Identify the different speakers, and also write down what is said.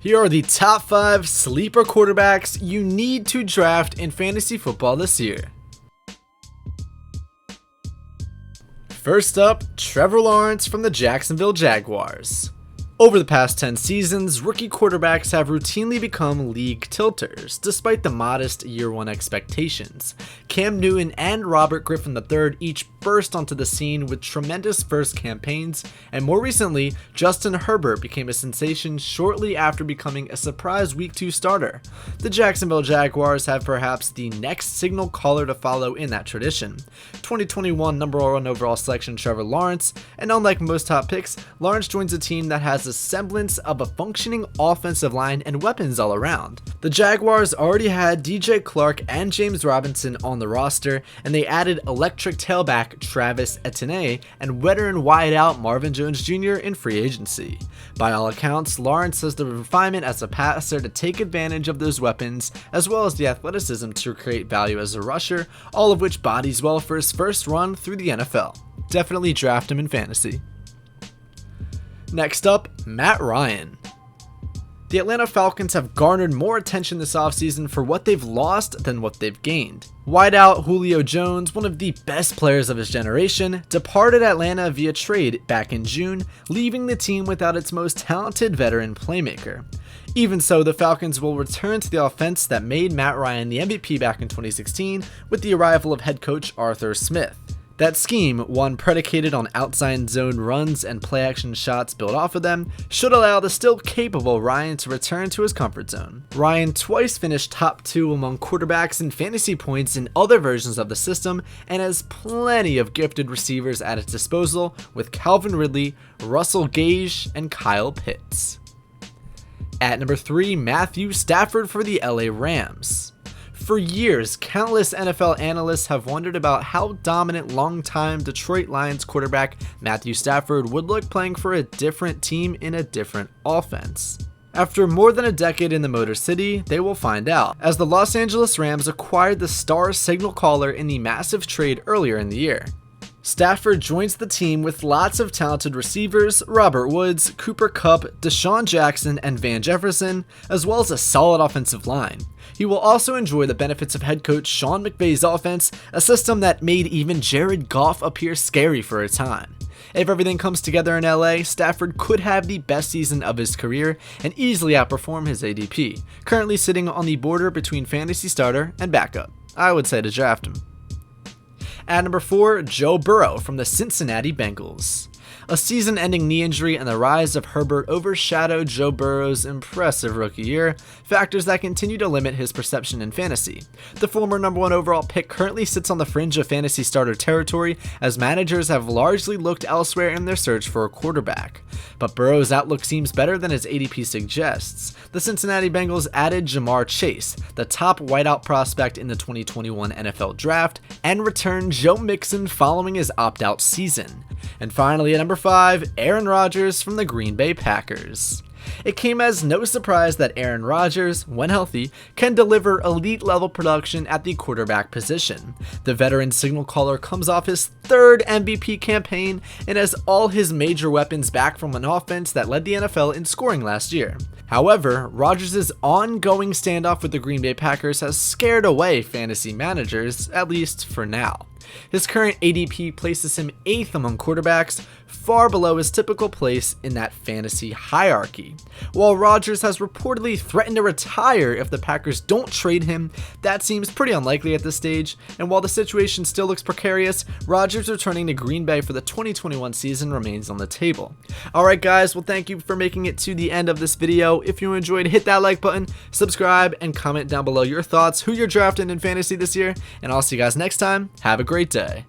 Speaker 1: Here are the top 5 sleeper quarterbacks you need to draft in fantasy football this year. First up, Trevor Lawrence from the Jacksonville Jaguars. Over the past 10 seasons, rookie quarterbacks have routinely become league tilters, despite the modest year 1 expectations. Cam Newton and Robert Griffin III each burst onto the scene with tremendous first campaigns, and more recently, Justin Herbert became a sensation shortly after becoming a surprise Week 2 starter. The Jacksonville Jaguars have perhaps the next signal caller to follow in that tradition. 2021 number 1 overall selection Trevor Lawrence, and unlike most top picks, Lawrence joins a team that has a semblance of a functioning offensive line and weapons all around. The Jaguars already had DJ Clark and James Robinson on the roster, and they added electric tailback Travis Etienne and veteran wideout Marvin Jones Jr. in free agency. By all accounts, Lawrence has the refinement as a passer to take advantage of those weapons, as well as the athleticism to create value as a rusher, all of which bodies well for his first run through the NFL. Definitely draft him in fantasy. Next up, Matt Ryan. The Atlanta Falcons have garnered more attention this offseason for what they've lost than what they've gained. Wideout Julio Jones, one of the best players of his generation, departed Atlanta via trade back in June, leaving the team without its most talented veteran playmaker. Even so, the Falcons will return to the offense that made Matt Ryan the MVP back in 2016 with the arrival of head coach Arthur Smith. That scheme, one predicated on outside zone runs and play action shots built off of them, should allow the still capable Ryan to return to his comfort zone. Ryan twice finished top 2 among quarterbacks in fantasy points in other versions of the system, and has plenty of gifted receivers at its disposal with Calvin Ridley, Russell Gage, and Kyle Pitts. At number 3, Matthew Stafford for the LA Rams. For years, countless NFL analysts have wondered about how dominant longtime Detroit Lions quarterback Matthew Stafford would look playing for a different team in a different offense. After more than a decade in the Motor City, they will find out, as the Los Angeles Rams acquired the star signal caller in the massive trade earlier in the year. Stafford joins the team with lots of talented receivers, Robert Woods, Cooper Kupp, Deshaun Jackson, and Van Jefferson, as well as a solid offensive line. He will also enjoy the benefits of head coach Sean McVay's offense, a system that made even Jared Goff appear scary for a time. If everything comes together in LA, Stafford could have the best season of his career and easily outperform his ADP, currently sitting on the border between fantasy starter and backup. I would say to draft him. At number 4, Joe Burrow from the Cincinnati Bengals. A season-ending knee injury and the rise of Herbert overshadowed Joe Burrow's impressive rookie year, factors that continue to limit his perception in fantasy. The former number 1 overall pick currently sits on the fringe of fantasy starter territory, as managers have largely looked elsewhere in their search for a quarterback. But Burrow's outlook seems better than his ADP suggests. The Cincinnati Bengals added Jamar Chase, the top wideout prospect in the 2021 NFL Draft, and returned Joe Mixon following his opt-out season. And finally, at number 5, Aaron Rodgers from the Green Bay Packers. It came as no surprise that Aaron Rodgers, when healthy, can deliver elite-level production at the quarterback position. The veteran signal caller comes off his 3rd MVP campaign and has all his major weapons back from an offense that led the NFL in scoring last year. However, Rodgers' ongoing standoff with the Green Bay Packers has scared away fantasy managers, at least for now. His current ADP places him 8th among quarterbacks, far below his typical place in that fantasy hierarchy. While Rodgers has reportedly threatened to retire if the Packers don't trade him, that seems pretty unlikely at this stage, and while the situation still looks precarious, Rodgers returning to Green Bay for the 2021 season remains on the table. Alright guys, well thank you for making it to the end of this video. If you enjoyed, hit that like button, subscribe, and comment down below your thoughts, who you're drafting in fantasy this year, and I'll see you guys next time. Have a great day.